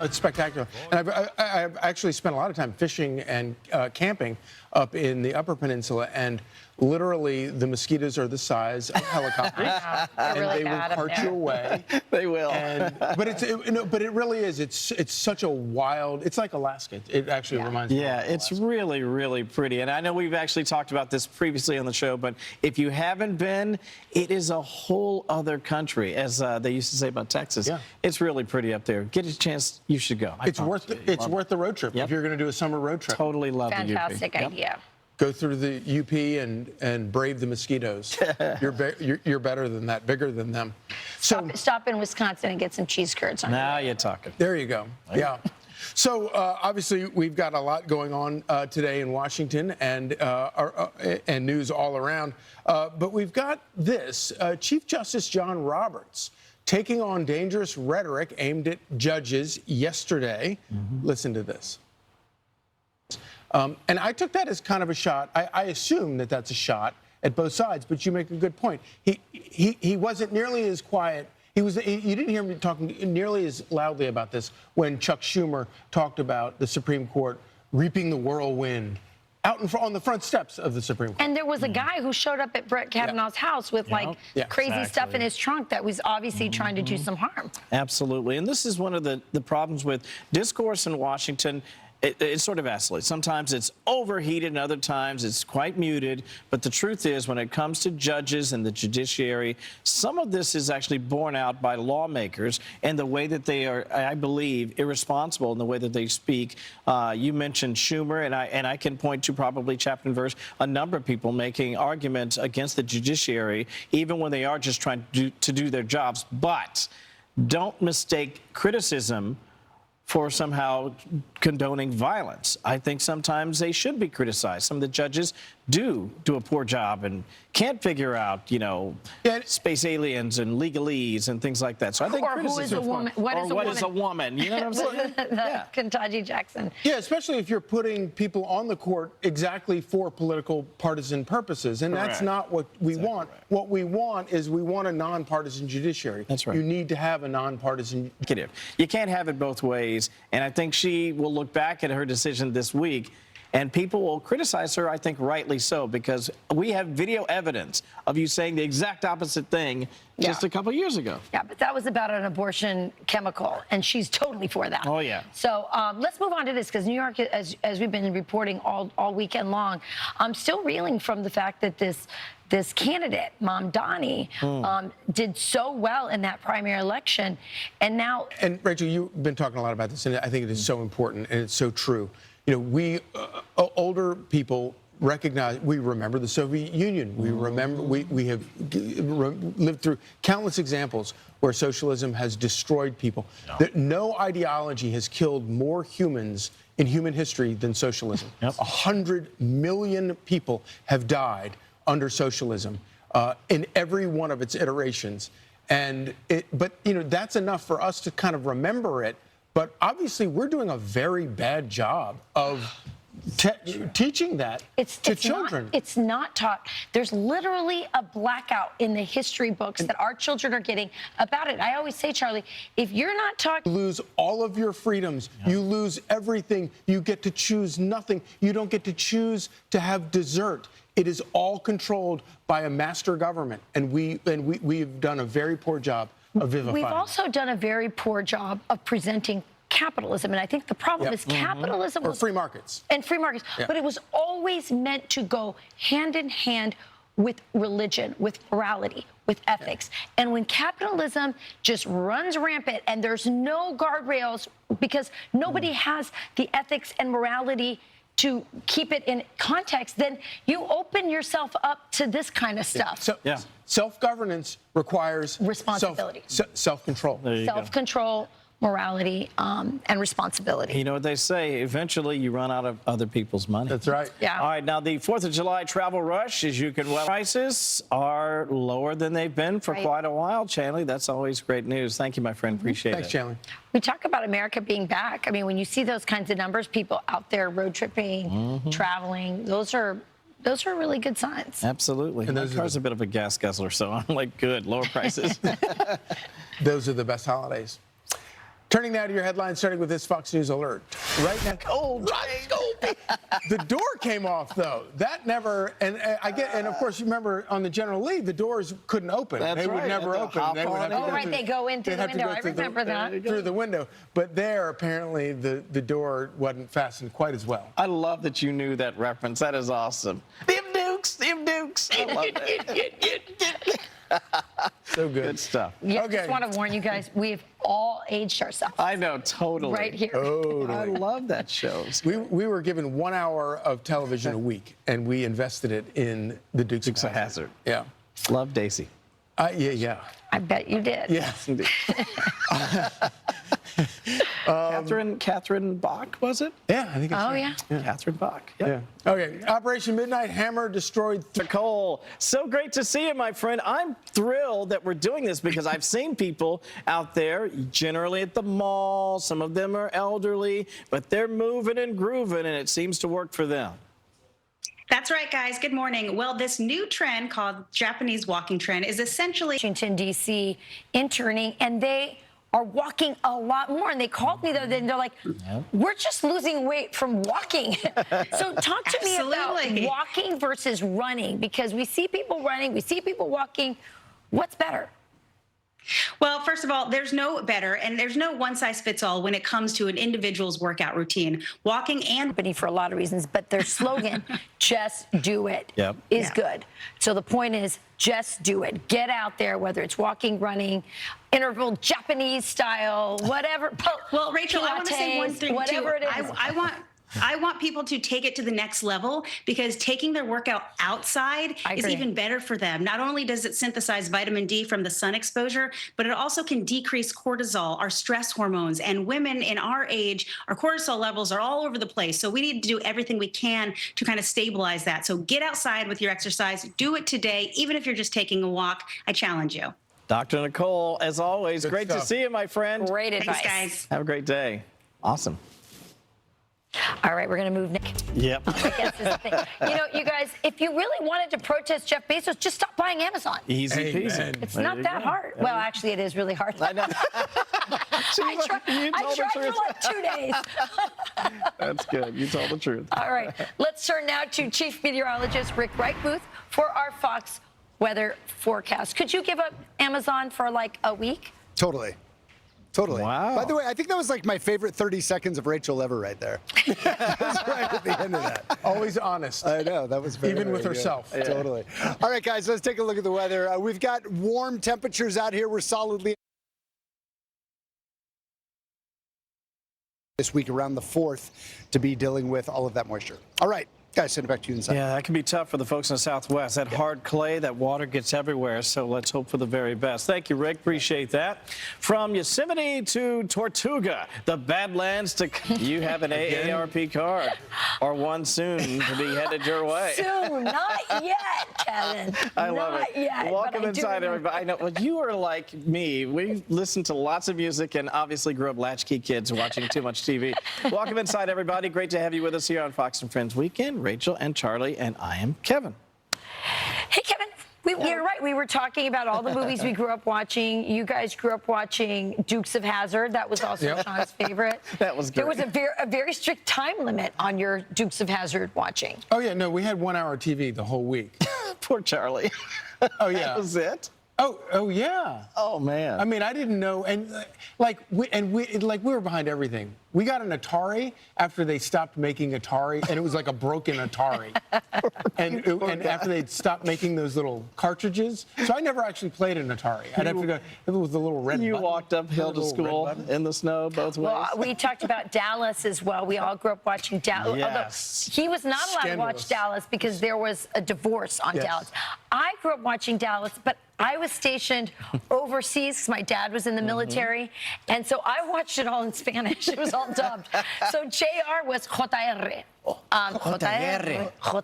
It's spectacular. And I've actually spent a lot of time fishing and camping up in the Upper Peninsula, and literally the mosquitoes are the size of helicopters, and really they will cart you away. They will. But it really is. It's such a wild. It's like Alaska. It actually reminds me. Yeah, of it's Alaska. really, really pretty. And I know we've actually talked about this previously on the show, but if you haven't been, it is a whole other country, as they used to say about Texas. Yeah. It's really pretty up there. Get a chance, you should go. It's worth the road trip if you're going to do a summer road trip. Totally love the UP. Fantastic idea. Go through the UP and brave the mosquitoes. You're better than that, bigger than them. So Stop in Wisconsin and get some cheese curds on Now your way. you're talking. there you go. Yeah. So obviously we've got a lot going on today in Washington and news all around. But we've got this: Chief Justice John Roberts taking on dangerous rhetoric aimed at judges yesterday. Listen to this. And I took that as kind of a shot. I assume that that's a shot at both sides, but you make a good point. He wasn't nearly as quiet. You didn't hear me talking nearly as loudly about this when Chuck Schumer talked about the Supreme Court reaping the whirlwind out on the front steps of the Supreme Court. And there was a guy who showed up at Brett Kavanaugh's house with crazy stuff in his trunk that was obviously trying to do some harm. Absolutely. And this is one of the problems with discourse in Washington. It's sort of oscillates. Sometimes it's overheated, and other times it's quite muted. But the truth is, when it comes to judges and the judiciary, some of this is actually borne out by lawmakers and the way that they are, I believe, irresponsible in the way that they speak. You mentioned Schumer, and I can point to probably chapter and verse a number of people making arguments against the judiciary, even when they are just trying to do their jobs. But don't mistake criticism for somehow condoning violence. I think sometimes they should be criticized. Some of the judges do a poor job and can't figure out, space aliens and legalese and things like that. So I think Or who is a woman? What is a woman? You know what I'm saying? Yeah. Kentucky Jackson. Yeah, especially if you're putting people on the court exactly for political partisan purposes. And that's not what we want. Right. What we want is we want a nonpartisan judiciary. That's right. You need to have a nonpartisan. You can't have it both ways. And I think she will look back at her decision this week, and people will criticize her, I think rightly so, because we have video evidence of you saying the exact opposite thing just a couple years ago. Yeah, but that was about an abortion chemical, and she's totally for that. Oh, yeah. So let's move on to this, because New York, as we've been reporting all weekend long, I'm still reeling from the fact that this candidate, Mamdani, did so well in that primary election, and now... And Rachel, you've been talking a lot about this, and I think it is so important, and it's so true. We older people recognize, we remember the Soviet Union. We remember, we have lived through countless examples where socialism has destroyed people. That no ideology has killed more humans in human history than socialism. 100 million people have died under socialism in every one of its iterations. But that's enough for us to kind of remember it. But obviously, we're doing a very bad job of teaching that to children. It's not taught. There's literally a blackout in the history books that our children are getting about it. I always say, Charlie, if you're not taught... You lose all of your freedoms. You lose everything. You get to choose nothing. You don't get to choose to have dessert. It is all controlled by a master government. And we've done a very poor job of vivifying. We've also done a very poor job of presenting capitalism, and I think the problem is capitalism or free markets. And free markets, but it was always meant to go hand in hand with religion, with morality, with ethics. And when capitalism just runs rampant and there's no guardrails because nobody has the ethics and morality to keep it in context, then you open yourself up to this kind of stuff. Self-governance requires responsibility, self-control. Self-control, morality, and responsibility. You know what they say, eventually you run out of other people's money. That's right. Yeah. All right, now the 4th of July travel rush, as you can well, prices are lower than they've been for quite a while. Chanley, that's always great news. Thank you, my friend. Appreciate Thanks, it. Chanley. We talk about America being back. I mean, when you see those kinds of numbers, people out there road tripping, traveling, those are really good signs. Absolutely. And those car's a bit of a gas guzzler, so I'm like, good, lower prices. Those are the best holidays. Turning now to your headlines, starting with this Fox News alert. Right now, the door came off though. That never, and of course you remember on the General Lee, the doors couldn't open. That's they would right. never They had to open. hop They would have to on go in. Right, through- they go into they'd the have to window. go I through remember that. through the window. But there, apparently, the door wasn't fastened quite as well. I love that you knew that reference. That is awesome. Them Dukes, them Dukes. I love that. So good. Good stuff. Yeah, Okay. just want to warn you guys, we've all aged ourselves. I know, totally. Right here. I love that show. We were given 1 hour of television a week, and we invested it in the Dukes of Hazzard. Yeah. Love Daisy. Yeah. I bet you did. Yes, indeed. Catherine Bach, was it? Yeah, I think it's Oh, right. yeah. Catherine Bach. Yeah. Okay. Operation Midnight Hammer destroyed. Nicole, so great to see you, my friend. I'm thrilled that we're doing this because I've seen people out there, generally at the mall. Some of them are elderly, but they're moving and grooving, and it seems to work for them. That's right, guys. Good morning. Well, this new trend called Japanese walking trend is essentially Washington, D.C. interning, and they are walking a lot more. And they called me the other day, and they're like, we're just losing weight from walking. So talk to me about Absolutely. walking versus running, because we see people running, we see people walking. What's better? Well, first of all, there's no better and there's no one size fits all when it comes to an individual's workout routine. Walking and Company for a lot of reasons, but their slogan, just do it, Yep. is Yeah. good. So the point is, just do it. Get out there, whether it's walking, running, interval, Japanese style, whatever. well, Rachel, I want to say one Pilates, thing whatever too. it is. I want people to take it to the next level because taking their workout outside I is agree. even better for them. Not only does it synthesize vitamin D from the sun exposure, but it also can decrease cortisol, our stress hormones. And women in our age, our cortisol levels are all over the place. So we need to do everything we can to kind of stabilize that. So get outside with your exercise. Do it today, even if you're just taking a walk. I challenge you. Dr. Nicole, as always, Good great to stuff. see you, my friend. Great advice. Thanks, guys. Have a great day. Awesome. All right, we're going to move Nick. Yep. I guess is the thing. You know, you guys, if you really wanted to protest Jeff Bezos, just stop buying Amazon. Easy Amen. peasy. It's There not you that go. hard. Well, actually, it is really hard. I know. I tried for like 2 days. That's good. You told the truth. All right, let's turn now to Chief Meteorologist Rick Reichmuth for our Fox weather forecast. Could you give up Amazon for like a week? Totally. Wow. By the way, I think that was like my favorite 30 seconds of Rachel ever right there. That was right at the end of that. Always honest. I know, that was very, Even with very good. herself. Yeah. Totally. All right, guys, let's take a look at the weather. We've got warm temperatures out here. We're solidly this week around the 4th to be dealing with all of that moisture. All right, guys, send it back to you inside. Yeah, that can be tough for the folks in the Southwest. That hard clay, that water gets everywhere, so let's hope for the very best. Thank you, Rick. Appreciate that. From Yosemite to Tortuga, the Badlands to... You have an AARP card, or one soon to be headed your way. Soon, not yet, Kevin. I love not it. Yet, but Welcome I do inside, remember- everybody. I know well, you are like me. We listen to lots of music and obviously grew up latchkey kids watching too much TV. Welcome inside, everybody. Great to have you with us here on Fox and Friends Weekend. Rachel and Charlie, and I am Kevin. Hey, Kevin. You're right. We were talking about all the movies we grew up watching. You guys grew up watching Dukes of Hazzard. That was also Yep. Sean's favorite. That was There was great. a very strict time limit on your Dukes of Hazzard watching. Oh yeah, no, we had 1 hour TV the whole week. Poor Charlie. Oh yeah. That was it? Oh yeah. Oh, man. I mean, I didn't know, and we were behind everything. We got an Atari after they stopped making Atari, and it was like a broken Atari. and after they stopped making those little cartridges, so I never actually played an Atari. I'd have to go. It was the little red. You button. walked uphill to Little red school button. in the snow both ways. Well, we talked about Dallas as well. We all grew up watching Dallas. Yes. Although he was not allowed to watch Scandalous. Dallas because there was a divorce on Yes. Dallas. I grew up watching Dallas, but I was stationed overseas because my dad was in the military. And so I watched it all in Spanish. It was all dubbed. So JR was JR. JR. All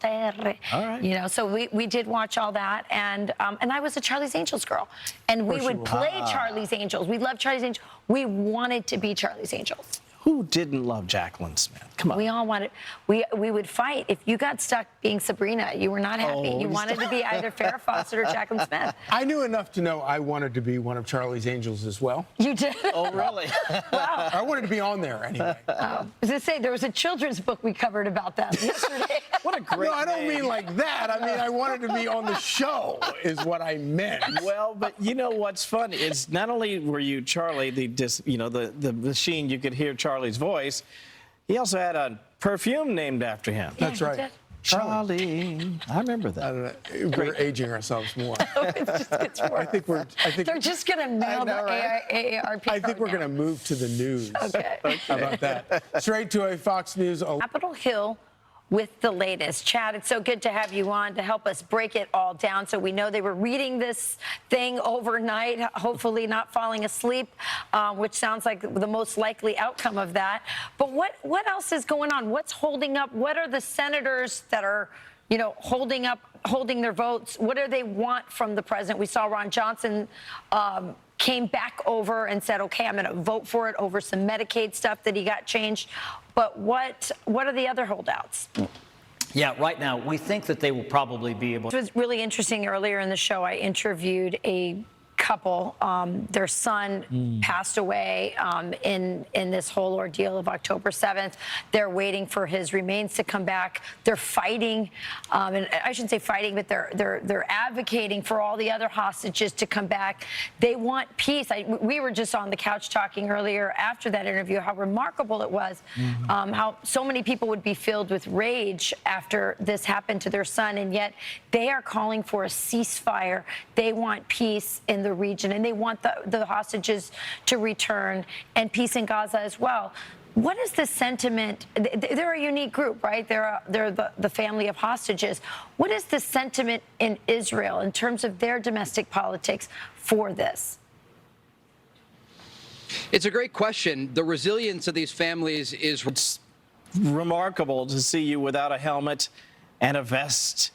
right. You know, so we did watch all that. And I was a Charlie's Angels girl. And we would play Charlie's Angels. We loved Charlie's Angels. We wanted to be Charlie's Angels. Who didn't love Jacqueline Smith? Come on. We all wanted, we would fight. If you got stuck being Sabrina, you were not happy. Oh, You wanted to be either Farrah Fawcett or Jacqueline Smith. I knew enough to know I wanted to be one of Charlie's Angels as well. You did? Oh, really? Wow. I wanted to be on there anyway. I was going to say, there was a children's book we covered about them yesterday. What a great No, I don't name. mean like that. I mean, I wanted to be on the show, is what I meant. Well, but you know what's fun is not only were you Charlie, the machine, you could hear Charlie's voice, he also had a perfume named after him. That's he right. did. Charlie. I remember I that. don't know. We're aging ourselves more. It just gets worse. I think They're just going to mail know, the right? AARP I think we're card going to move to the news. Okay. How about that? Straight to a Fox News. Capitol Hill with the latest. Chad, it's so good to have you on to help us break it all down. So we know they were reading this thing overnight, hopefully not falling asleep, which sounds like the most likely outcome of that. But what else is going on? What's holding up? What are the senators that are, holding their votes? What do they want from the president? We saw Ron Johnson came back over and said, okay, I'm going to vote for it over some Medicaid stuff that he got changed. But what are the other holdouts? Yeah, right now, we think that they will probably be able It was really interesting. Earlier in the show, I interviewed a couple. Their son passed away in this whole ordeal of October 7th. They're waiting for his remains to come back. They're fighting, and I shouldn't say fighting, but they're advocating for all the other hostages to come back. They want peace. We were just on the couch talking earlier after that interview how remarkable it was, how so many people would be filled with rage after this happened to their son, and yet they are calling for a ceasefire. They want peace in the region, and they want the hostages to return and peace in Gaza as well. What is the sentiment? They're a unique group, right? They're the family of hostages. What is the sentiment in Israel in terms of their domestic politics for this? It's a great question. The resilience of these families is It's remarkable to see you without a helmet and a vest,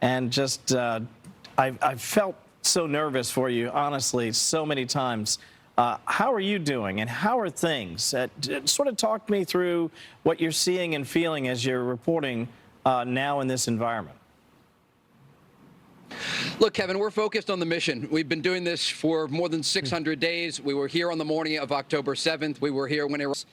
and just I felt so nervous for you, honestly, so many times. How are you doing, and how are things? Sort of talk me through what you're seeing and feeling as you're reporting now in this environment. Look, Kevin, we're focused on the mission. We've been doing this for more than 600 days. We were here on the morning of October 7th. We were here when it was.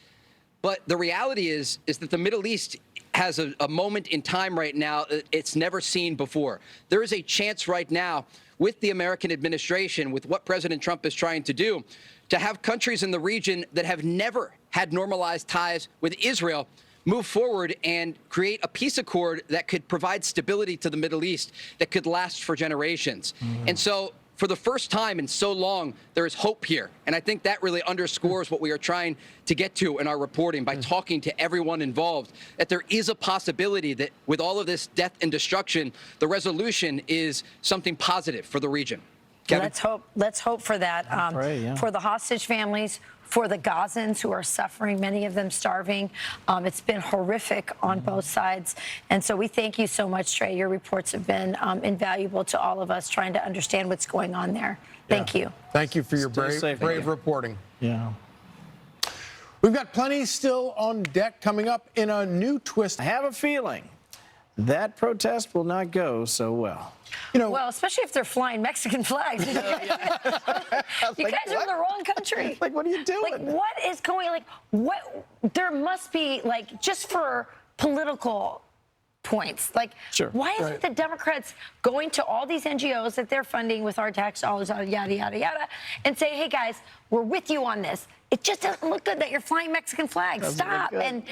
But the reality is that the Middle East has a moment in time right now it's never seen before. There is a chance right now with the American administration, with what President Trump is trying to do, to have countries in the region that have never had normalized ties with Israel move forward and create a peace accord that could provide stability to the Middle East that could last for generations. And so for the first time in so long, there is hope here. And I think that really underscores what we are trying to get to in our reporting by talking to everyone involved, that there is a possibility that with all of this death and destruction, the resolution is something positive for the region. Kevin? Let's hope for that. pray, yeah. For the hostage families, for the Gazans who are suffering, many of them starving. It's been horrific on both sides. And so we thank you so much, Trey. Your reports have been invaluable to all of us trying to understand what's going on there. Thank you. Thank you for your Stay safe. brave reporting. Yeah. We've got plenty still on deck coming up in a new twist. I have a feeling that protest will not go so well. Well, especially if they're flying Mexican flags. You guys are in the wrong country. Like, what are you doing? Like, what is going, what, there must be, just for political points. Sure. Why isn't the Democrats going to all these NGOs that they're funding with our tax dollars, yada, yada, yada, and say, hey, guys, we're with you on this. It just doesn't look good that you're flying Mexican flags. Stop. And,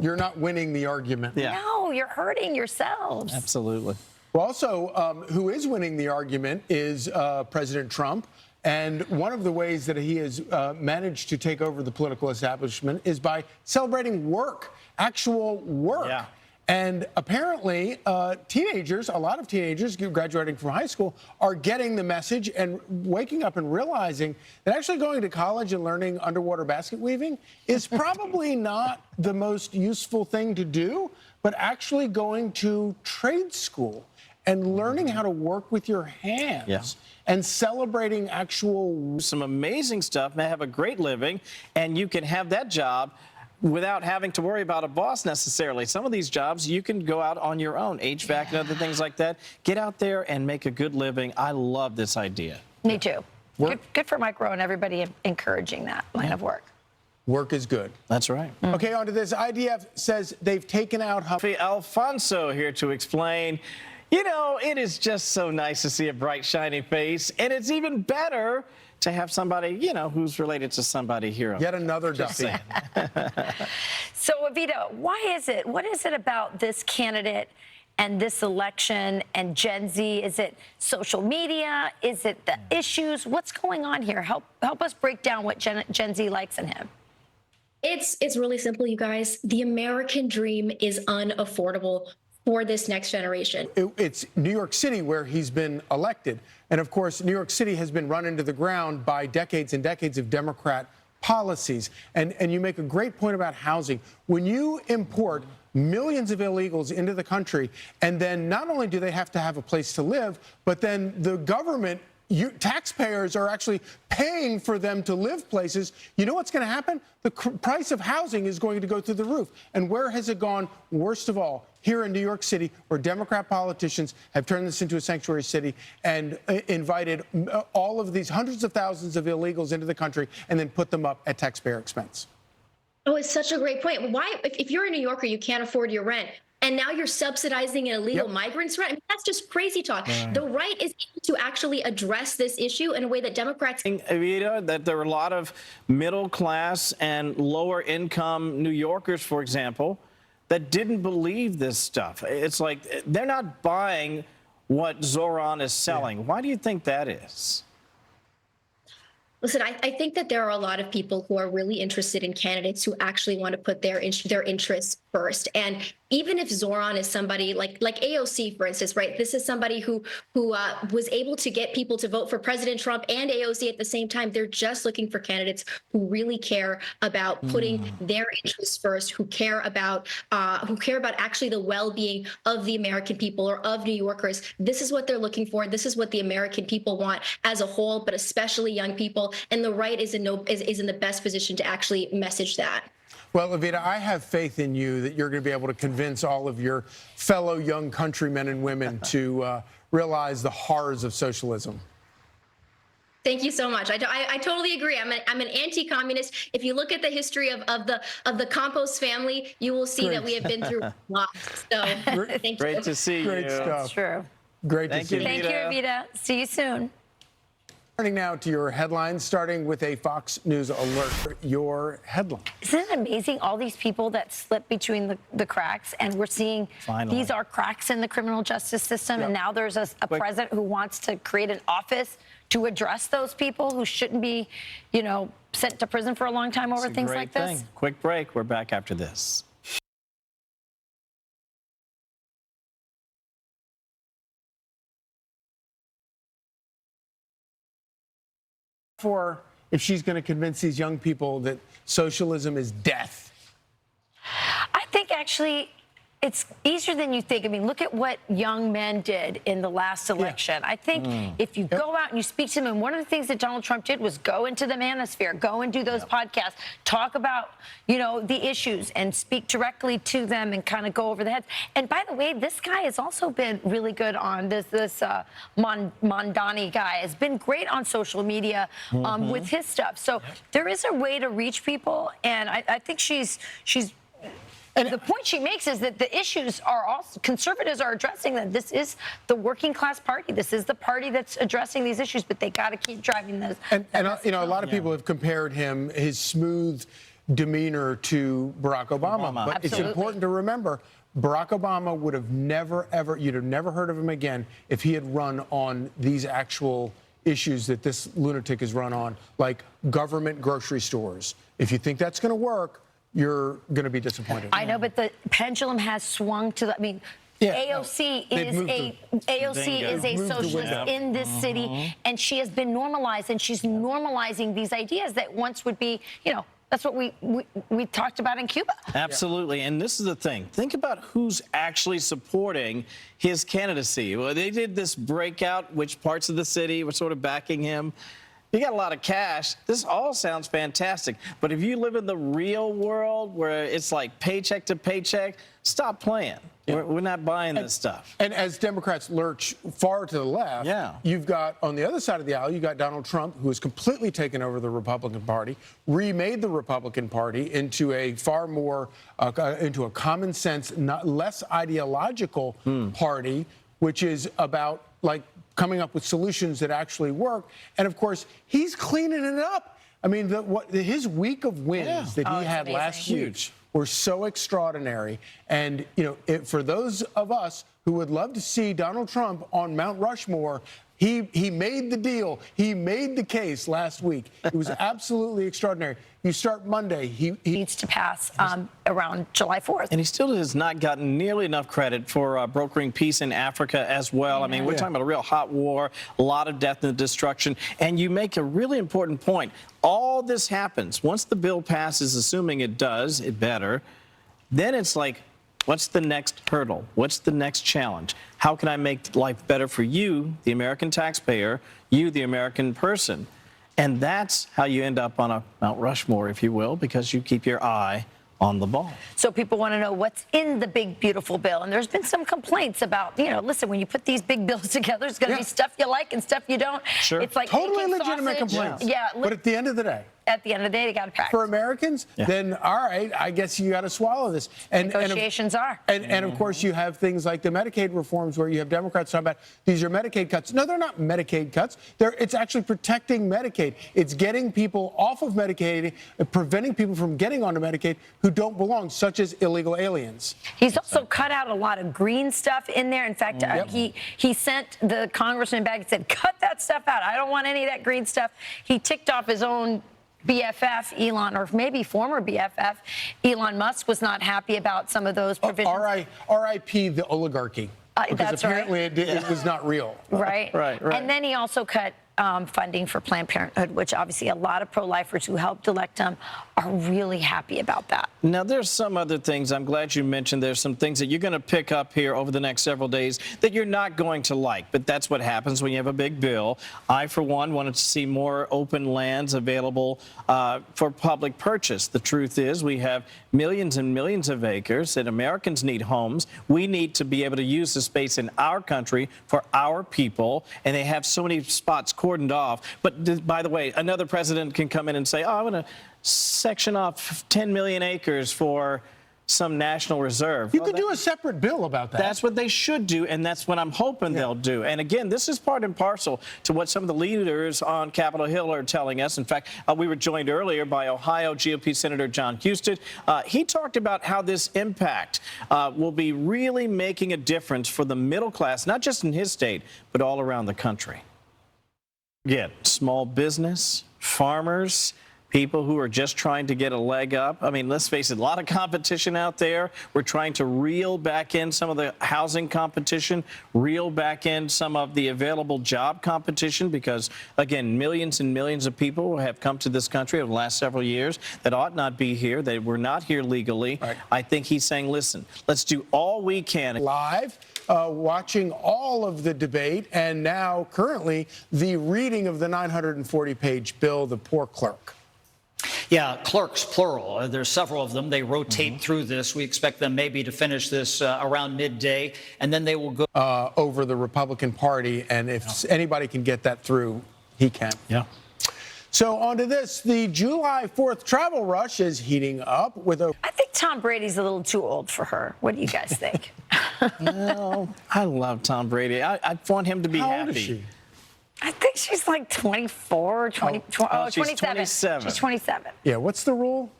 You're not winning the argument. Yeah. no, you're hurting yourselves. Absolutely. Well, also, who is winning the argument is President Trump. And one of the ways that he has managed to take over the political establishment is by celebrating work, actual work. Yeah. And apparently, teenagers, a lot of teenagers graduating from high school, are getting the message and waking up and realizing that actually going to college and learning underwater basket weaving is probably not the most useful thing to do, but actually going to trade school and learning how to work with your hands and celebrating actual. Some amazing stuff, may have a great living, and you can have that job without having to worry about a boss necessarily. Some of these jobs you can go out on your own, HVAC and other things like that. Get out there and make a good living. I love this idea. Me too. Good for Mike Rowe and everybody encouraging that line of work. Work is good. That's right. Okay, on to this. IDF says they've taken out. Alfonso here to explain. You know, it is just so nice to see a bright, shiny face, and it's even better to have somebody, you know, who's related to somebody here. Yet another Duffy. So, Evita, what is it about this candidate and this election and Gen Z? Is it social media? Is it the issues? What's going on here? Help us break down what Gen Z likes in him. It's really simple, you guys. The American dream is unaffordable for this next generation. It's New York City where he's been elected. And of course, New York City has been run into the ground by decades and decades of Democrat policies. And you make a great point about housing. When you import millions of illegals into the country, and then not only do they have to have a place to live, but then the government, taxpayers are actually paying for them to live places. You know what's going to happen? The price of housing is going to go through the roof. And where has it gone? Worst of all, here in New York City, where Democrat politicians have turned this into a sanctuary city and invited all of these hundreds of thousands of illegals into the country and then put them up at taxpayer expense. Oh, it's such a great point. Why, if you're a New Yorker, you can't afford your rent, and now you're subsidizing an illegal migrant's rent? I mean, that's just crazy talk. Right. The right is able to actually address this issue in a way that Democrats. Evita, that there are a lot of middle class and lower income New Yorkers, for example, that didn't believe this stuff. It's like they're not buying what Zoran is selling. Why do you think that is? Listen, I think that there are a lot of people who are really interested in candidates who actually want to put their interests first. And even if Zoran is somebody like AOC, for instance, right? This is somebody who was able to get people to vote for President Trump and AOC at the same time. They're just looking for candidates who really care about putting their interests first, who care about actually the well-being of the American people or of New Yorkers. This is what they're looking for. This is what the American people want as a whole, but especially young people. And the right is in the best position to actually message that. Well, Evita, I have faith in you that you're going to be able to convince all of your fellow young countrymen and women to realize the horrors of socialism. Thank you so much. I totally agree. I'm an anti-communist. If you look at the history of the Campos family, you will see that we have been through lots. So thank you. Great to see you. Great stuff. That's true. Great to see you. Thank you, Evita. See you soon. Turning now to your headlines, starting with a Fox News alert. Your headline. Isn't it amazing, all these people that slip between the cracks, and we're seeing these are cracks in the criminal justice system, and now there's a president who wants to create an office to address those people who shouldn't be, sent to prison for a long time over things like this. Quick break. We're back after this. For if she's going to convince these young people that socialism is death? I think actually it's easier than you think. I mean, look at what young men did in the last election. I think if you go out and you speak to them, and one of the things that Donald Trump did was go into the manosphere, go and do those podcasts, talk about, the issues and speak directly to them and kind of go over the heads. And by the way, this guy has also been really good on this Mondani guy has been great on social media with his stuff. So there is a way to reach people. And I think she's and the point she makes is that the issues are also, conservatives are addressing them. This is the working class party. This is the party that's addressing these issues, but they got to keep driving those. And a lot of people have compared his smooth demeanor to Barack Obama. But it's important to remember, Barack Obama would have never, ever, you'd have never heard of him again if he had run on these actual issues that this lunatic has run on, like government grocery stores. If you think that's going to work, you're going to be disappointed. I know, but the pendulum has swung to the, AOC is a socialist in this city, and she has been normalized, and she's normalizing these ideas that once would be, That's what we talked about in Cuba. Absolutely. And this is the thing. Think about who's actually supporting his candidacy. Well, they did this breakout, which parts of the city were sort of backing him. You got a lot of cash. This all sounds fantastic. But if you live in the real world where it's like paycheck to paycheck, stop playing. Yeah. We're not buying this stuff. And as Democrats lurch far to the left, you've got, on the other side of the aisle, you've got Donald Trump, who has completely taken over the Republican Party, remade the Republican Party into a far more, into a common sense, less ideological party, which is about, like, coming up with solutions that actually work. And of course, he's cleaning it up. I mean, his week of wins that he had last week were so extraordinary. And, you know, for those of us who would love to see Donald Trump on Mount Rushmore, he made the deal. He made the case last week. It was absolutely extraordinary. You start Monday. He needs to pass around July 4th. And he still has not gotten nearly enough credit for brokering peace in Africa as well. I mean, we're talking about a real hot war, a lot of death and destruction. And you make a really important point. All this happens. Once the bill passes, assuming it does, it better, then it's like, what's the next hurdle? What's the next challenge? How can I make life better for you, the American taxpayer, you, the American person? And that's how you end up on a Mount Rushmore, if you will, because you keep your eye on the ball. So people want to know what's in the big, beautiful bill. And there's been some complaints about, you know, listen, when you put these big bills together, there's going to be stuff you like and stuff you don't. Sure. It's like totally making legitimate sausage. complaints. Yeah. But at the end of the day, at the end of the day, they got to pass. for Americans, then all right, I guess you got to swallow this. And negotiations are. And of course, you have things like the Medicaid reforms where you have Democrats talking about these are Medicaid cuts. No, they're not Medicaid cuts. It's actually protecting Medicaid. It's getting people off of Medicaid, preventing people from getting onto Medicaid who don't belong, such as illegal aliens. He's also cut out a lot of green stuff in there. In fact, he sent the congressman back and said, cut that stuff out. I don't want any of that green stuff. He ticked off his own BFF, Elon, or maybe former BFF, Elon Musk was not happy about some of those provisions. R.I.P. the oligarchy. Because That's apparently it was not real. Right. Right. And then he also cut funding for Planned Parenthood, which obviously a lot of pro-lifers who helped elect him are really happy about that. Now, there's some other things. I'm glad you mentioned there's some things that you're going to pick up here over the next several days that you're not going to like. But that's what happens when you have a big bill. I, for one, wanted to see more open lands available for public purchase. The truth is we have millions and millions of acres and Americans need homes. We need to be able to use the space in our country for our people. And they have so many spots cordoned off. But by the way, another president can come in and say, oh, I want to section off 10 million acres for some national reserve. You could do a separate bill about that. That's what they should do, and that's what I'm hoping they'll do. And again, this is part and parcel to what some of the leaders on Capitol Hill are telling us. In fact, we were joined earlier by Ohio GOP Senator John Husted. He talked about how this impact will be really making a difference for the middle class, not just in his state, but all around the country. Again, small business, farmers, people who are just trying to get a leg up. I mean, let's face it, a lot of competition out there. We're trying to reel back in some of the housing competition, reel back in some of the available job competition because, again, millions and millions of people have come to this country over the last several years that ought not be here. They were not here legally. Right. I think he's saying, listen, let's do all we can. Live. Watching all of the debate and now currently the reading of the 940-page bill, the poor clerk. Yeah, clerks, plural. There's several of them. They rotate through this. We expect them maybe to finish this around midday, and then they will go over the Republican Party. And if anybody can get that through, he can. Yeah. So on to this. The July 4th travel rush is heating up with a... I think Tom Brady's a little too old for her. What do you guys think? No, I love Tom Brady. I want him to be How happy. old is she? I think she's like 24, 20, she's 27. 27. She's 27. Yeah, what's the rule?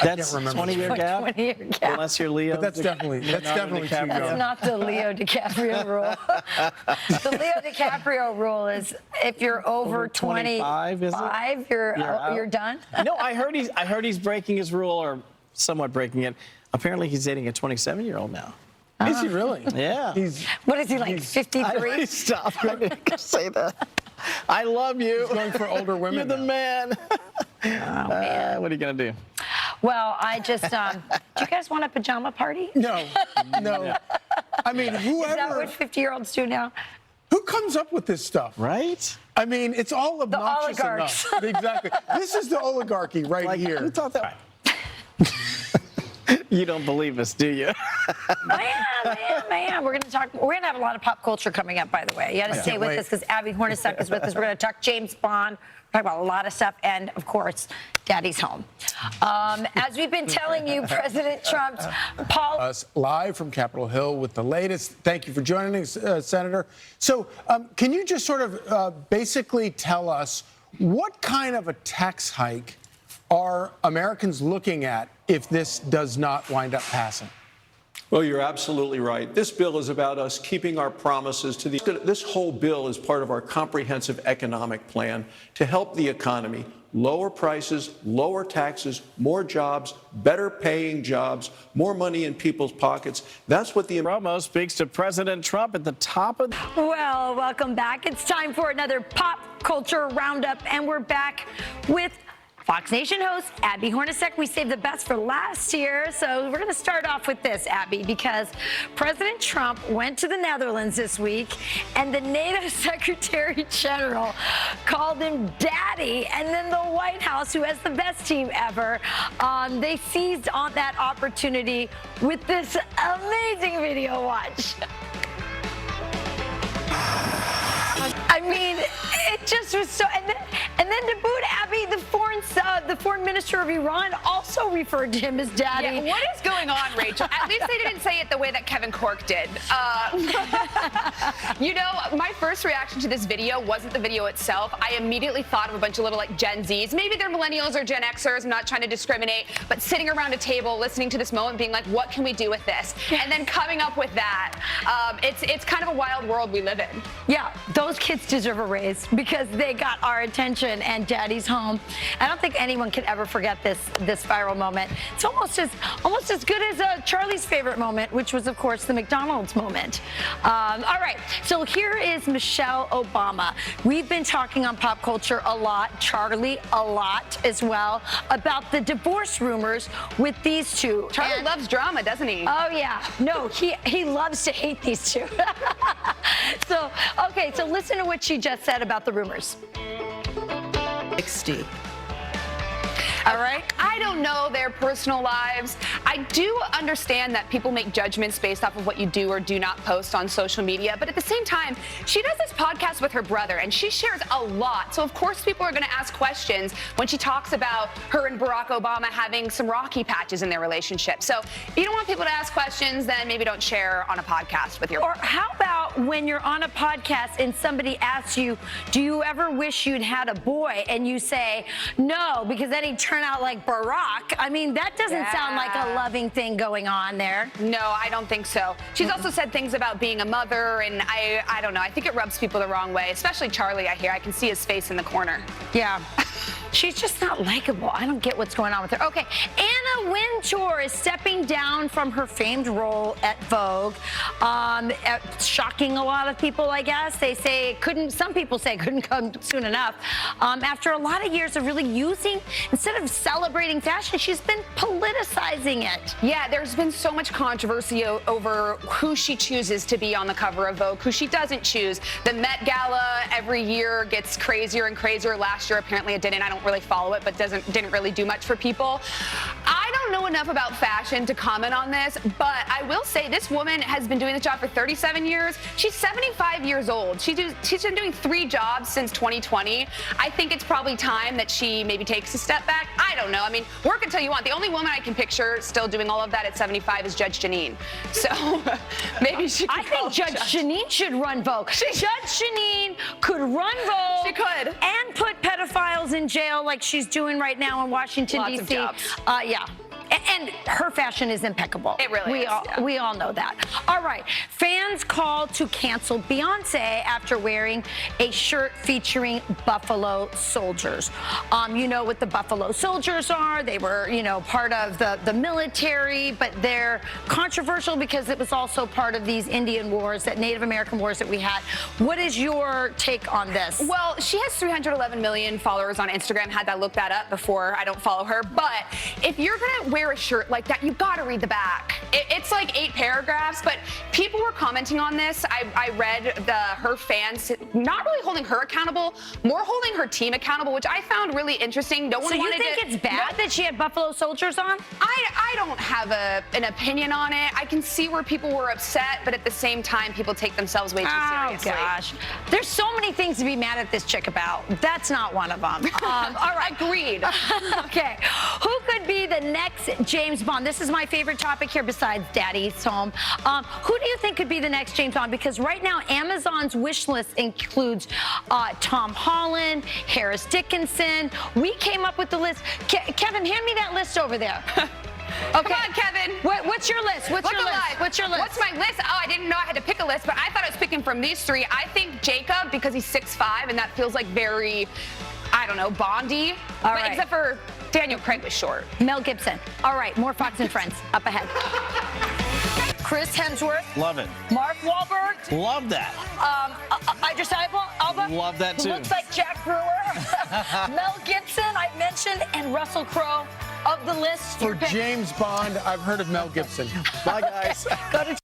That's I can't remember. 20-year gap? 20-year gap. Unless you're Leo. But that's definitely too That's young. not the Leo DiCaprio rule. The Leo DiCaprio rule is if you're over 25, is it? you're done. No, I heard he's breaking his rule or somewhat breaking it. Apparently, he's dating a 27-year-old now. Is he really? Yeah. What is he, like 53? Stop. I didn't say that. I love you. He's going for older women You're the now. man. What are you going to do? Well, I just, do you guys want a pajama party? No, no. I mean, Is that whoever, what 50-year-olds do now? who comes up with this stuff? Right? I mean, it's all obnoxious oligarchs. enough. Exactly. This is the oligarchy right here. Who thought that? You don't believe us, do you? Man. We're going to have a lot of pop culture coming up, by the way. You got to stay with wait. us because Abby Hornacek is with us. We're going to talk James Bond. Talk about a lot of stuff, and of course, Daddy's home. As we've been telling you, President Trump's Us live from Capitol Hill with the latest. Thank you for joining us, Senator. So, can you just sort of basically tell us what kind of a tax hike are Americans looking at if this does not wind up passing? Well, you're absolutely right. This bill is about us keeping our promises to this whole bill is part of our comprehensive economic plan to help the economy, lower prices, lower taxes, more jobs, better paying jobs, more money in people's pockets. That's what the Romo speaks to President Trump at the top of. Well, welcome back. It's time for another pop culture roundup, and we're back with Fox Nation host Abby Hornacek. We saved the best for last year, so we're going to start off with this, Abby, because President Trump went to the Netherlands this week, and the NATO Secretary General called him Daddy, and then the White House, who has the best team ever, they seized on that opportunity with this amazing video. Watch. I mean, it just was so. And then to boot, Abby, the foreign minister of Iran also referred to him as Daddy. Yeah, what is going on, Rachel? At least they didn't say it the way that Kevin Corke did. You know, my first reaction to this video wasn't the video itself. I immediately thought of a bunch of little like Gen Zs. Maybe they're millennials or Gen Xers. I'm not trying to discriminate, but sitting around a table, listening to this moment, being like, what can we do with this? And then coming up with that. It's kind of a wild world we live in. Yeah, those kids deserve a raise because they got our attention, and Daddy's home. I don't think anyone can ever forget this viral moment. It's almost as good as Charlie's favorite moment, which was, of course, the McDonald's moment. All right, so here is Michelle Obama. We've been talking on pop culture a lot, Charlie a lot as well, about the divorce rumors with these two. Charlie loves drama, doesn't he? Oh yeah, no, he loves to hate these two. So, okay, so listen to what she just said about the rumors. 60. All right. I don't know their personal lives. I do understand that people make judgments based off of what you do or do not post on social media. But at the same time, she does this podcast with her brother, and she shares a lot. So, of course, people are going to ask questions when she talks about her and Barack Obama having some rocky patches in their relationship. So if you don't want people to ask questions, then maybe don't share on a podcast with your Or how about when you're on a podcast and somebody asks you, do you ever wish you'd had a boy? And you say, no, because then he'd turn out like Barack. I mean, that doesn't sound like a loving thing going on there. No, I don't think so. She's also said things about being a mother, and I don't know. I think it rubs people the wrong way, especially Charlie, I hear. I can see his face in the corner. Yeah. She's just not likable. I don't get what's going on with her. Okay, Anna Wintour is stepping down from her famed role at Vogue. Shocking a lot of people, I guess. They say it couldn't, some people say it couldn't come soon enough. After a lot of years of really using, instead of celebrating fashion, she's been politicizing it. Yeah, there's been so much controversy over who she chooses to be on the cover of Vogue, who she doesn't choose. The Met Gala every year gets crazier and crazier. Last year, apparently it didn't. I don't really follow it, but didn't really do much for people. I don't know enough about fashion to comment on this, but I will say this woman has been doing this job for 37 years. She's 75 years old. She's been doing 3 jobs since 2020. I think it's probably time that she maybe takes a step back. I don't know. I mean, work until you want. The only woman I can picture still doing all of that at 75 is Judge Jeanine. So maybe she could. I think Judge Jeanine should run Vogue. Judge Jeanine could run Vogue. She could. And put pedophiles in jail like she's doing right now in Washington, Lots of D.C. jobs. Yeah. And her fashion is impeccable. It really is, yeah. We all know that. All right. Fans called to cancel Beyonce after wearing a shirt featuring Buffalo Soldiers. You know what the Buffalo Soldiers are. They were, part of the military, but they're controversial because it was also part of these Indian wars, that Native American wars that we had. What is your take on this? Well, she has 311 million followers on Instagram. Had to look that up before. I don't follow her. But if you're going to wear a shirt like that, you've got to read the back. It's like 8 paragraphs, but people were commenting on this. I read her fans not really holding her accountable, more holding her team accountable, which I found really interesting. No one so you wanted think it's bad that she had Buffalo Soldiers on? I don't have an opinion on it. I can see where people were upset, but at the same time, people take themselves way too seriously. Oh, gosh. There's so many things to be mad at this chick about. That's not one of them. All right. Agreed. Okay. Who could be the next James Bond? This is my favorite topic here besides Daddy's Home. Who do you think could be the next James Bond? Because right now, Amazon's wish list includes Tom Holland, Harris Dickinson. We came up with the list. Kevin, hand me that list over there. Okay. Come on, Kevin. What's your list? What's your list? What's your list? What's my list? Oh, I didn't know I had to pick a list, but I thought I was picking from these 3. I think Jacob, because he's 6'5", and that feels like very, I don't know, Bondy. All right. Except for Daniel Craig was short. Mel Gibson. All right, more Fox and Friends up ahead. Chris Hemsworth. Love it. Mark Wahlberg. Love that. Idris Elba. Love that too. Looks like Jack Brewer. Mel Gibson, I mentioned, and Russell Crowe. Of the list. For James Bond, I've heard of Mel Gibson. Bye, guys. Go to